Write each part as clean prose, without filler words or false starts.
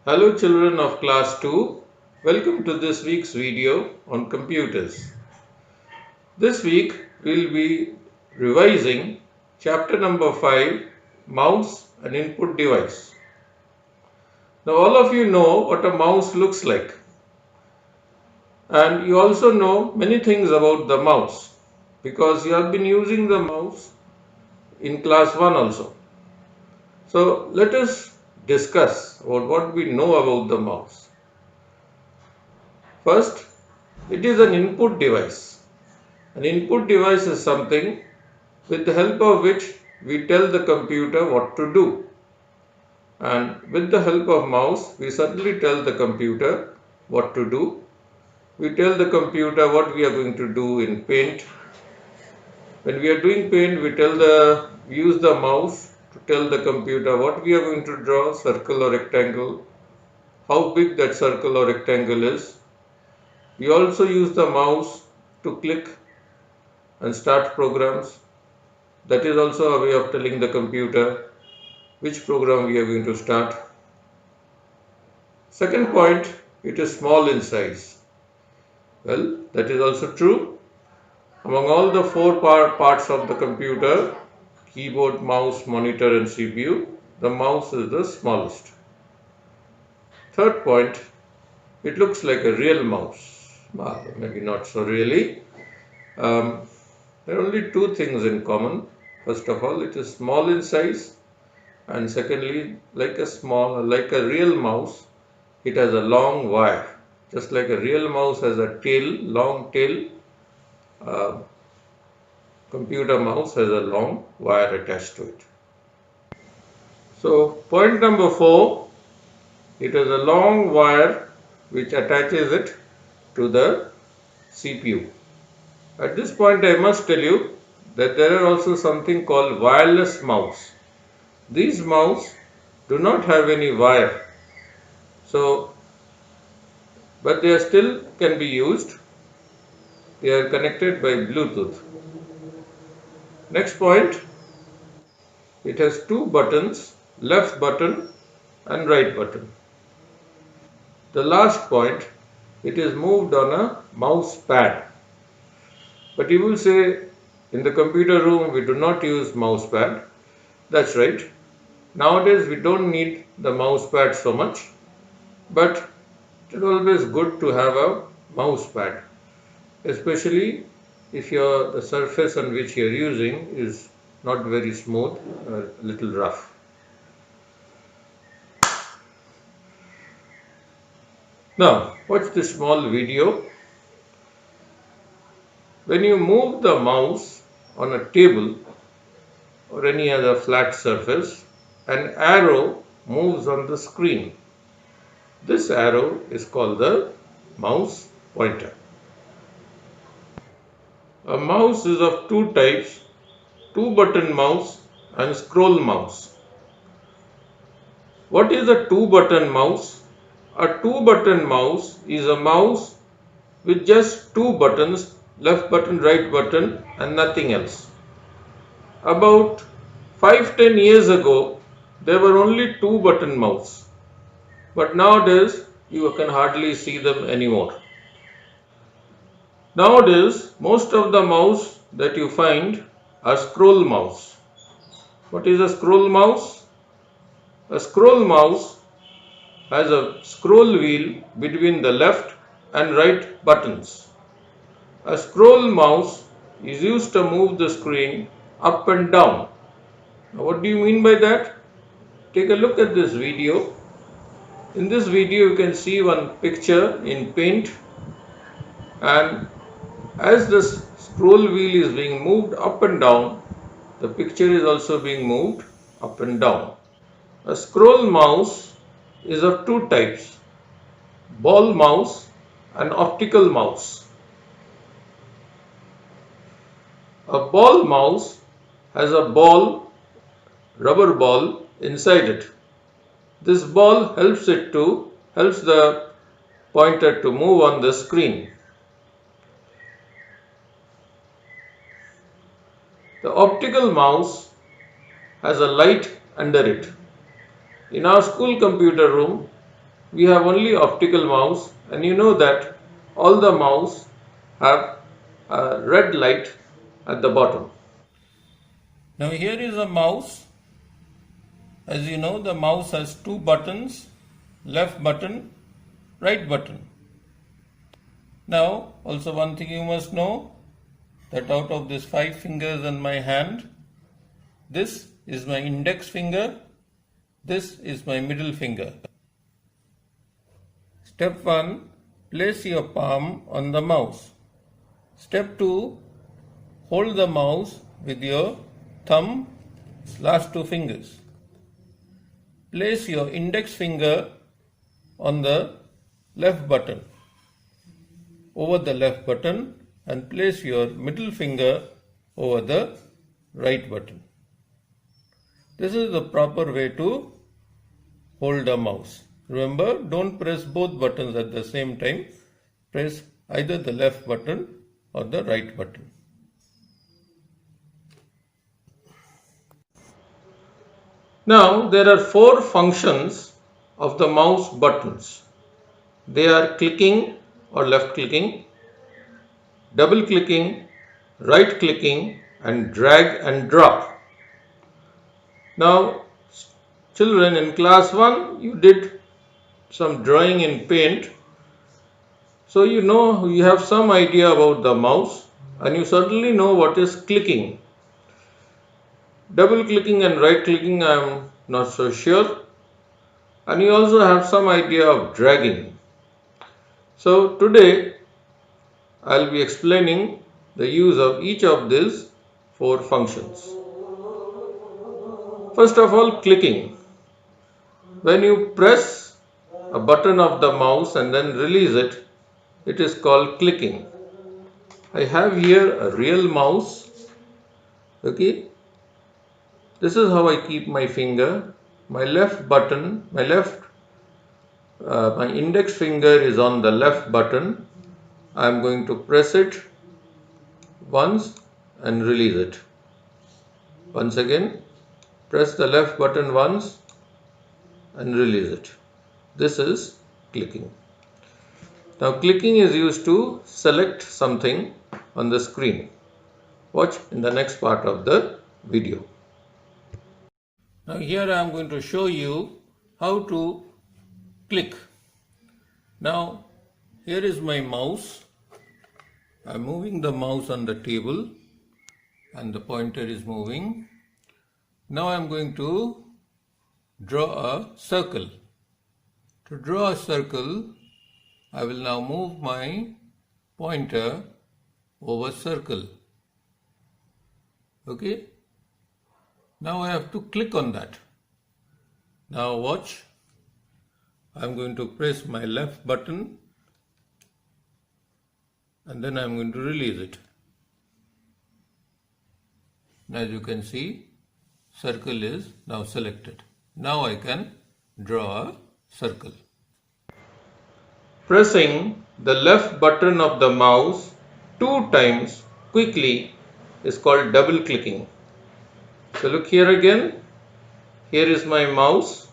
Hello children of class 2, welcome to this week's video on computers. This week we will be revising chapter number 5, Mouse and Input Device. Now all of you know what a mouse looks like, and you also know many things about the mouse because you have been using the mouse in class 1 also. So let us discuss about what we know about the mouse. First, it is an input device. An input device is something with the help of which we tell the computer what to do. And with the help of mouse, we certainly tell the computer what to do. We tell the computer what we are going to do in paint. When we are doing paint, we use the mouse to tell the computer what we are going to draw, circle or rectangle, how big that circle or rectangle is. We also use the mouse to click and start programs. That is also a way of telling the computer which program we are going to start. Second point, it is small in size. Well, that is also true. Among all the four parts of the computer, keyboard, mouse, monitor and CPU, the mouse is the smallest. Third point, it looks like a real mouse. Well, maybe not so really. There are only two things in common. First of all, it is small in size, and secondly, like a real mouse, it has a long wire. Just like a real mouse has a long tail, computer mouse has a long wire attached to it. So point number 4, it has a long wire which attaches it to the CPU. At this point I must tell you that there are also something called wireless mouse. These mouse do not have any wire, but they still can be used. They are connected by Bluetooth. Next point, it has two buttons, left button and right button. The last point, it is moved on a mouse pad. But you will say, in the computer room we do not use mouse pad. That's right. Nowadays we don't need the mouse pad so much, but it is always good to have a mouse pad, especially if the surface on which you are using is not very smooth, a little rough. Now watch this small video. When you move the mouse on a table or any other flat surface, an arrow moves on the screen. This arrow is called the mouse pointer. A mouse is of two types, two-button mouse and scroll mouse. What is a two-button mouse? A two-button mouse is a mouse with just two buttons, left button, right button, and nothing else. About 5-10 years ago, there were only two-button mouse, but nowadays you can hardly see them anymore. Nowadays, most of the mouse that you find are scroll mouse. What is a scroll mouse? A scroll mouse has a scroll wheel between the left and right buttons. A scroll mouse is used to move the screen up and down. Now, what do you mean by that? Take a look at this video. In this video you can see one picture in paint, and as the scroll wheel is being moved up and down, the picture is also being moved up and down. A scroll mouse is of two types, ball mouse and optical mouse. A ball mouse has a rubber ball inside it. This ball helps the pointer to move on the screen. The optical mouse has a light under it. In our school computer room, we have only optical mouse, and you know that all the mouse have a red light at the bottom. Now here is a mouse. As you know, the mouse has two buttons, left button, right button. Now also one thing you must know, that out of these 5 fingers on my hand, this is my index finger, this is my middle finger. Step 1, place your palm on the mouse. Step 2, hold the mouse with your thumb, last 2 fingers. Place your index finger on the left button, over the left button, and place your middle finger over the right button. This is the proper way to hold a mouse. Remember, don't press both buttons at the same time. Press either the left button or the right button. Now there are 4 functions of the mouse buttons. They are clicking or left clicking, double clicking, right clicking, and drag and drop. Now children, in class 1 you did some drawing in paint, so you know, you have some idea about the mouse, and you certainly know what is clicking. Double clicking and right clicking I am not so sure, and you also have some idea of dragging. So today I'll be explaining the use of each of these 4 functions. First of all, clicking. When you press a button of the mouse and then release it, it is called clicking. I have here a real mouse. Okay, this is how I keep my finger. My left button, my index finger is on the left button. I am going to press it once and release it. Once again, press the left button once and release it. This is clicking. Now clicking is used to select something on the screen. Watch in the next part of the video. Now here I am going to show you how to click. Now here is my mouse. I am moving the mouse on the table and the pointer is moving. Now I am going to draw a circle. To draw a circle, I will now move my pointer over circle. Okay. Now I have to click on that. Now watch. I am going to press my left button and then I am going to release it. As you can see, circle is now selected. Now I can draw a circle. Pressing the left button of the mouse 2 times quickly is called double clicking. So look here again. Here is my mouse.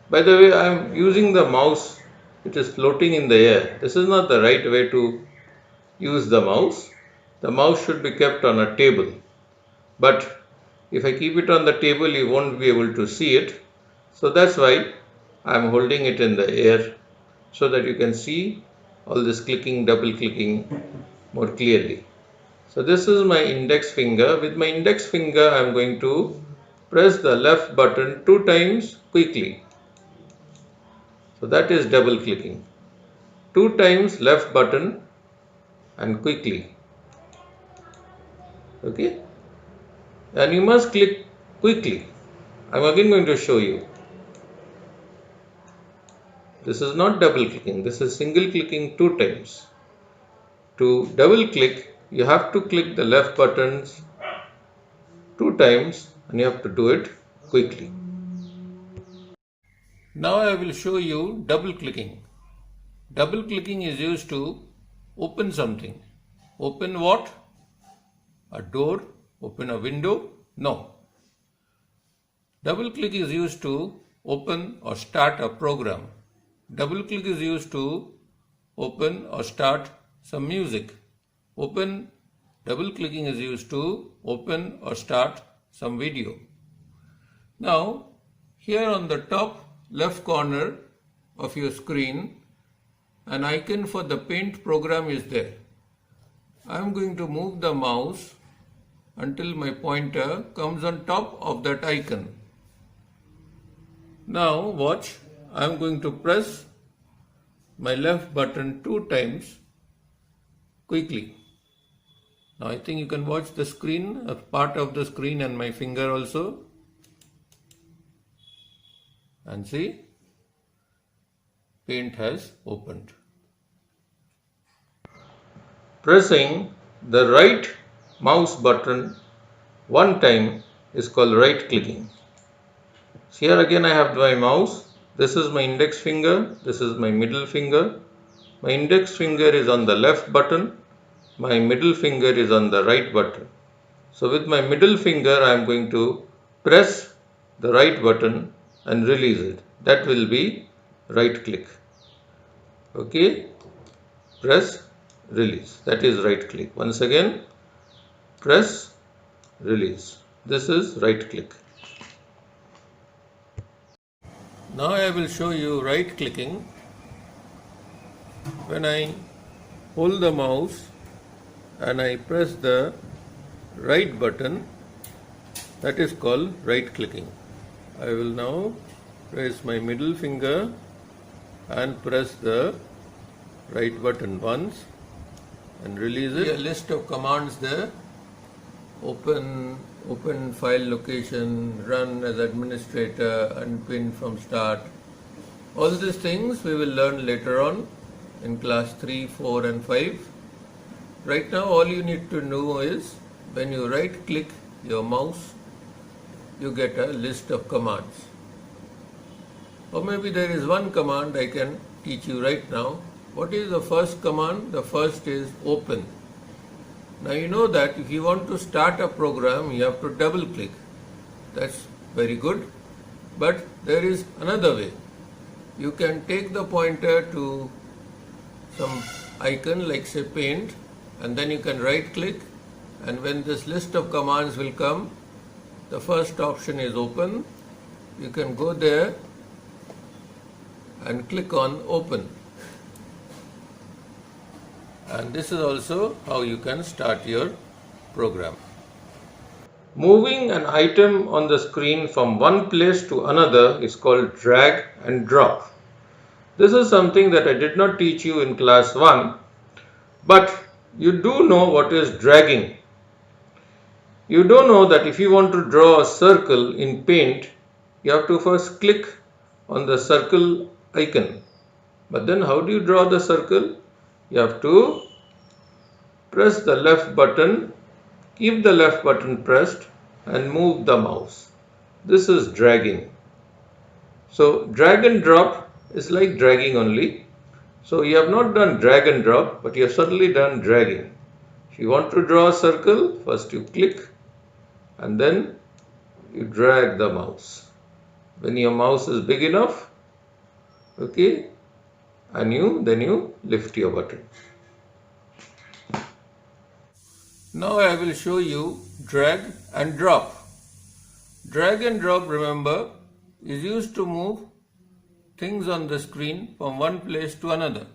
By the way, I am using the mouse. It is floating in the air. This is not the right way to use the mouse. The mouse should be kept on a table. But if I keep it on the table, you won't be able to see it. So that's why I am holding it in the air, so that you can see all this clicking, double clicking more clearly. So this is my index finger. With my index finger, I am going to press the left button 2 times quickly. So that is double clicking. 2 times left button and quickly. Okay. And you must click quickly. I am again going to show you. This is not double clicking. This is single clicking 2 times. To double click, you have to click the left buttons 2 times and you have to do it quickly. Now I will show you double clicking. Double clicking is used to open something. Open what? A door? Open a window? No. Double click is used to open or start a program. Double click is used to open or start some music. Double clicking is used to open or start some video. Now, here on the top left corner of your screen, an icon for the Paint program is there. I am going to move the mouse until my pointer comes on top of that icon. Now watch, I am going to press my left button 2 times quickly. Now I think you can watch the screen, a part of the screen and my finger also. And see, Paint has opened. Pressing the right mouse button 1 time is called right clicking. So here again I have my mouse. This is my index finger, this is my middle finger. My index finger is on the left button, my middle finger is on the right button. So with my middle finger I am going to press the right button and release it. That will be right click. Okay, press, release. That is right click. Once again, press, release. This is right click. Now I will show you right clicking. When I hold the mouse and I press the right button, that is called right clicking. I will now press my middle finger and press the right button once and release it. A list of commands there. Open file location, run as administrator, unpin from start. All these things we will learn later on in class 3, 4 and 5. Right now all you need to know is when you right click your mouse, you get a list of commands. Or maybe there is one command I can teach you right now. What is the first command? The first is open. Now you know that if you want to start a program, you have to double click. That's very good. But there is another way. You can take the pointer to some icon like say Paint, and then you can right click, and when this list of commands will come, the first option is open. You can go there and click on open. And this is also how you can start your program. Moving an item on the screen from one place to another is called drag and drop. This is something that I did not teach you in class 1, but you do know what is dragging. You do know that if you want to draw a circle in Paint, you have to first click on the circle icon. But then how do you draw the circle? You have to press the left button, keep the left button pressed and move the mouse. This is dragging. So drag and drop is like dragging only. So you have not done drag and drop, but you have certainly done dragging. If you want to draw a circle, first you click and then you drag the mouse. When your mouse is big enough, okay, and then you lift your button. Now I will show you drag and drop. Drag and drop, remember, is used to move things on the screen from one place to another.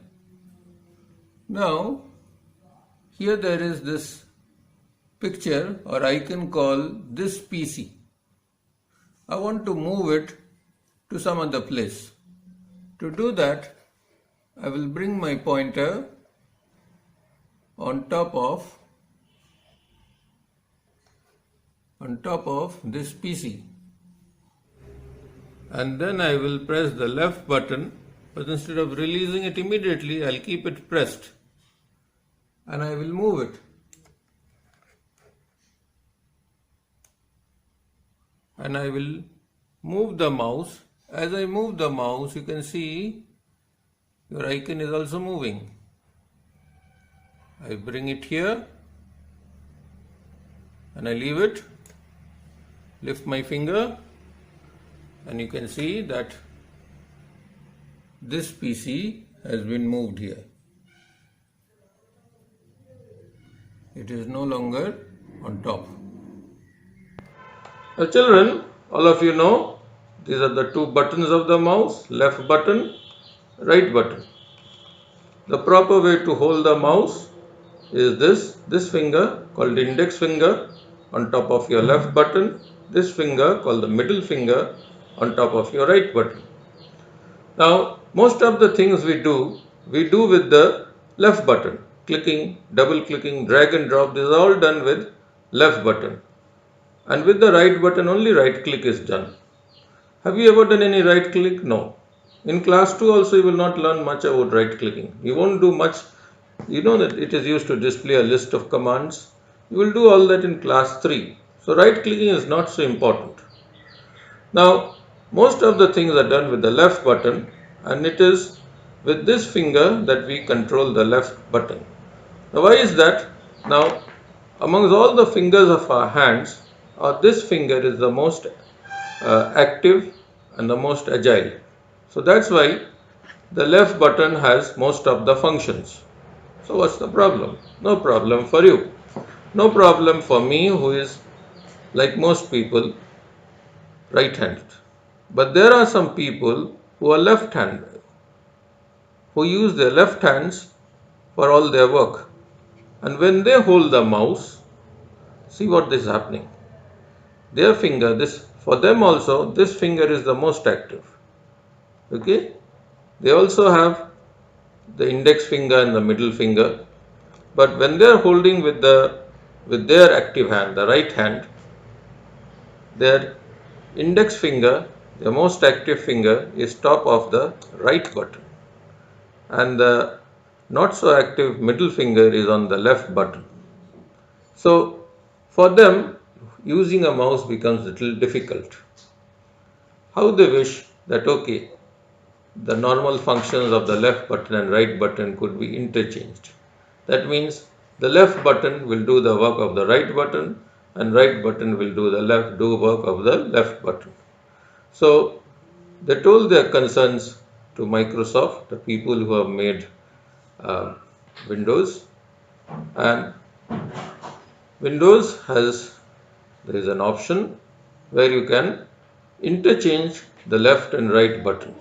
Now, here there is this picture or icon called this PC. I want to move it to some other place. To do that, I will bring my pointer on top of this PC, and then I will press the left button, but instead of releasing it immediately, I'll keep it pressed and I will move it. And I will move the mouse. As I move the mouse, you can see your icon is also moving. I bring it here and I leave it, lift my finger, and you can see that this PC has been moved here. It is no longer on top. Now children, all of you know these are the two buttons of the mouse, left button, right button. The proper way to hold the mouse is this finger called index finger on top of your left button, this finger called the middle finger on top of your right button. Now most of the things we do with the left button. Clicking, double clicking, drag and drop, this is all done with left button. And with the right button only right click is done. Have you ever done any right click? No. In class 2 also you will not learn much about right clicking. You won't do much. You know that it is used to display a list of commands. You will do all that in class 3. So right clicking is not so important. Now most of the things are done with the left button, and it is with this finger that we control the left button. Now why is that? Now amongst all the fingers of our hands, this finger is the most active and the most agile. So that's why the left button has most of the functions. So what's the problem? No problem for you. No problem for me, who is, like most people, right-handed. But there are some people who are left-handed, who use their left hands for all their work. And when they hold the mouse, see what is happening. Their finger, for them also, this finger is the most active. Okay? They also have the index finger and the middle finger. But when they are holding with their active hand, the right hand, their index finger, the most active finger, is top of the right button. And the not so active middle finger is on the left button. So for them, using a mouse becomes a little difficult. How they wish that, okay, the normal functions of the left button and right button could be interchanged. That means the left button will do the work of the right button, and right button will do work of the left button. So they told their concerns to Microsoft, the people who have made Windows, and Windows there is an option where you can interchange the left and right button,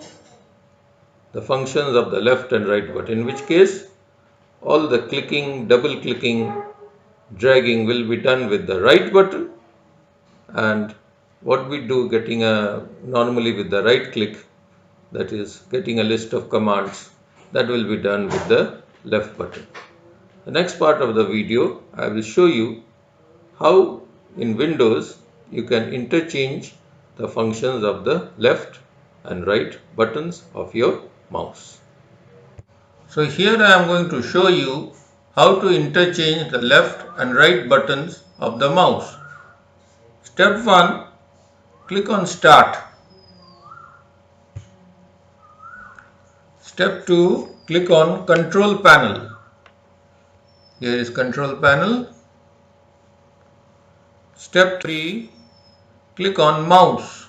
the functions of the left and right button, in which case all the clicking, double clicking, dragging will be done with the right button, and what we do normally with the right click, that is getting a list of commands, that will be done with the left button. The next part of the video, I will show you how in Windows you can interchange the functions of the left and right buttons of your mouse. So here I am going to show you how to interchange the left and right buttons of the mouse. Step 1, click on Start. Step 2, click on Control Panel. Here is Control Panel. Step 3, click on Mouse.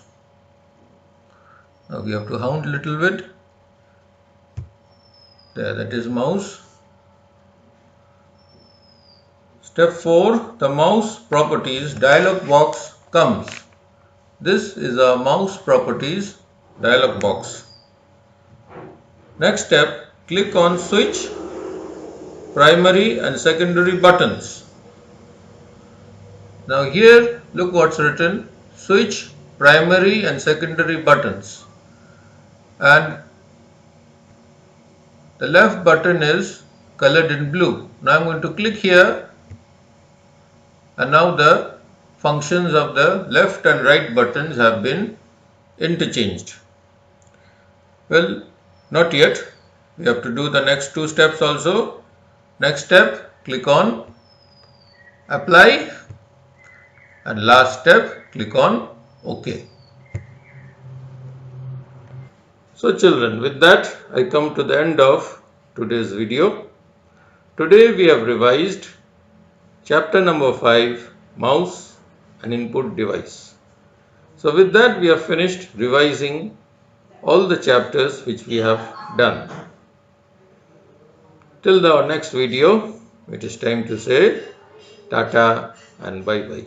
Now we have to hound a little bit. There, that is mouse. Step 4, the mouse properties dialog box comes. This is a mouse properties dialog box. Next step, click on switch, primary and secondary buttons. Now here look what's written, switch, primary and secondary buttons, and the left button is colored in blue. Now I am going to click here, and now the functions of the left and right buttons have been interchanged. Well, not yet. We have to do the next two steps also. Next step, click on Apply, and last step, click on OK. So children, with that I come to the end of today's video. Today we have revised chapter number 5, mouse and input device. So with that we have finished revising all the chapters which we have done. Till the next video, it is time to say Tata and bye bye.